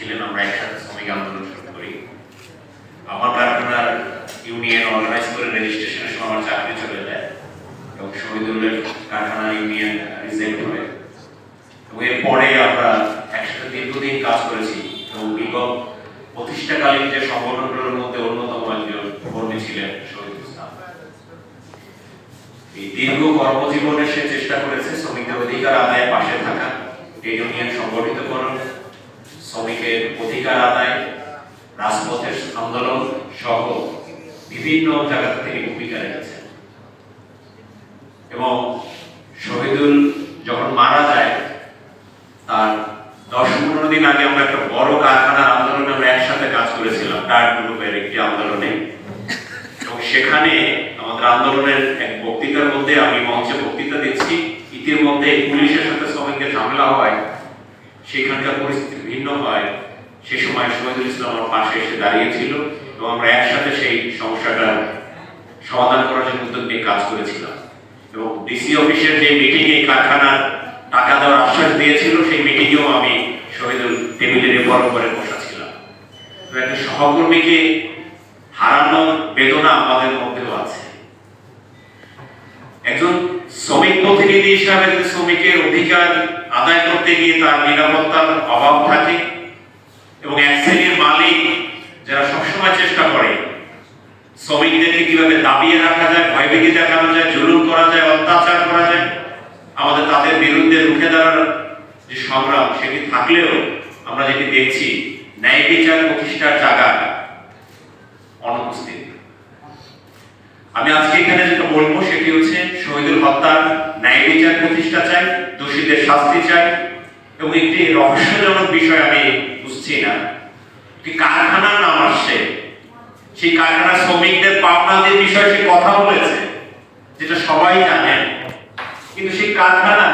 ছিলেন, আমরা একসাথে শ্রমিক আন্দোলন শুরু করি। আমার কারখানার ইউনিয়ন অর্গানাইজ করে রেজিস্ট্রেশনের সময় আমার চাকরি চলে যায় এবং শহীদুলের কারখানা ইউনিয়ন রিজেক্ট হয় এবং এরপরে আমরা একসাথে দীর্ঘদিন কাজ করেছি এবং বিগত প্রতিষ্ঠাকালীন যে সংগঠনগুলোর মধ্যে অন্যতম একজন কর্মী ছিলেন শহীদুল ইসলাম। এই দীর্ঘ কর্মজীবনে সে চেষ্টা করেছে শ্রমিকদের অধিকার আদায়ে পাশে থাকা, ট্রেড ইউনিয়ন সংগঠিতকরণ, শ্রমিকের অধিকার আদায়, রাজপথের আন্দোলন সহ বিভিন্ন জায়গাতে তিনি ভূমিকা রেখেছেন। এবং শহীদুল যখন মারা যায় তার 10-15 দিন আগে আমরা একটা বড় কারখানার আন্দোলনে আমরা একসাথে কাজ করেছিলাম, টায়ার গ্রুপের একটি আন্দোলনে। এবং সেখানে আমাদের আন্দোলনের এক বক্তৃতার মধ্যে আমি মঞ্চে বক্তৃতা দিচ্ছি, ইতিমধ্যে পুলিশের সাথে শ্রমিকদের ঝামেলা হয়, সেখানকার পরিস্থিতি ভিন্ন হয়। সে সময় শহীদুল ইসলাম আমার পাশে এসে দাঁড়িয়েছিল এবং আমরা একসাথে সেই সমস্যাটা সমাধান করার জন্য উদ্যোগ নিয়ে কাজ করেছিলাম। এবং ডিসি অফিসের যে মিটিংয়ে কারখানার টাকা দেওয়ার আশ্বাস দিয়েছিল, সেই মিটিংয়েও আমি শহীদুল টেবিলের বরাবরে বসা ছিলাম। তো একটা সহকর্মীকে হারানোর বেদনা আমাদের মধ্যেও আছে। একজন শ্রমিক প্রতিনিধি হিসাবে যদি শ্রমিকের অধিকার আদায় করতে গিয়ে তার নিরাপত্তার অভাব থাকে এবং এক শ্রেণীর মালিক যারা সবসময় চেষ্টা করে শ্রমিকদেরকে কিভাবে দাবিয়ে রাখা যায়, ভয়ভীতি দেখানো যায়, জুলুম করা যায়, অত্যাচার করা যায়, আমাদের তাদের বিরুদ্ধে রুখে দাঁড়ার যে সংগ্রাম সেটি থাকলেও আমরা যেটি দেখছি ন্যায় বিচার প্রতিষ্ঠার জায়গা অনুপস্থিত। আমি আজকে এখানে যেটা বলবো সেটি হচ্ছে শহীদুল হত্যার ন্যায় বিচার প্রতিষ্ঠা চাই, দোষীদের শাস্তি চাই। এবং একটি রহস্যজনক বিষয় আমি বুঝছি না, একটি কারখানার নাম আসছে, সেই কারখানার শ্রমিকদের পাওনাদের বিষয়ে সে কথা বলেছে, যেটা সবাই জানেন, কিন্তু সেই কারখানার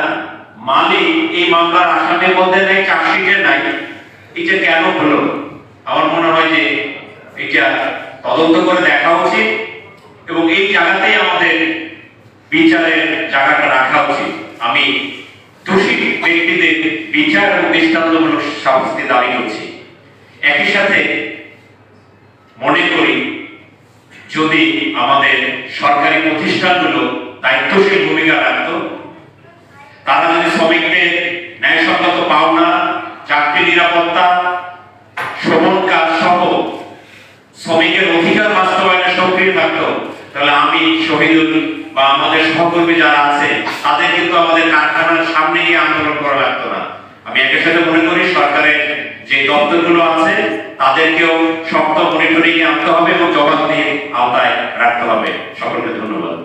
মালিক এই মামলার আসামির মধ্যে নেই, চার্জশিটে নাই। এটা কেন হলো? আমার মনে হয় যে এটা তদন্ত করে দেখা উচিত এবং এই জায়গাতেই আমাদের বিচারের জায়গাটা রাখা উচিত। আমি দোষী ব্যক্তিদের বিচার এবং দৃষ্টান্তমূলক শাস্তি দাবি করছি। একই সাথে মনে করি যদি আমাদের সরকারি প্রতিষ্ঠানগুলো দায়িত্বশীল ভূমিকা রাখত, তারা যদি শ্রমিকদের ন্যায়সঙ্গত পাওনা, চাকরি নিরাপত্তা, শ্রমণ কাজ সহ শ্রমিকের অধিকার বাস্তবায়নে সক্রিয় থাকতো, তাহলে আমি শহীদুল বা আমাদের সহকর্মী যারা আছে তাদের কিন্তু আমাদের কারখানার সামনে গিয়ে আন্দোলন করা লাগতো না। আমি একই সাথে মনে করি সরকারের যে দপ্তরগুলো আছে তাদেরকেও শক্ত মনিটরিং এ আনতে হবে এবং জবাবদিহির আওতায় রাখতে হবে। সকলকে ধন্যবাদ।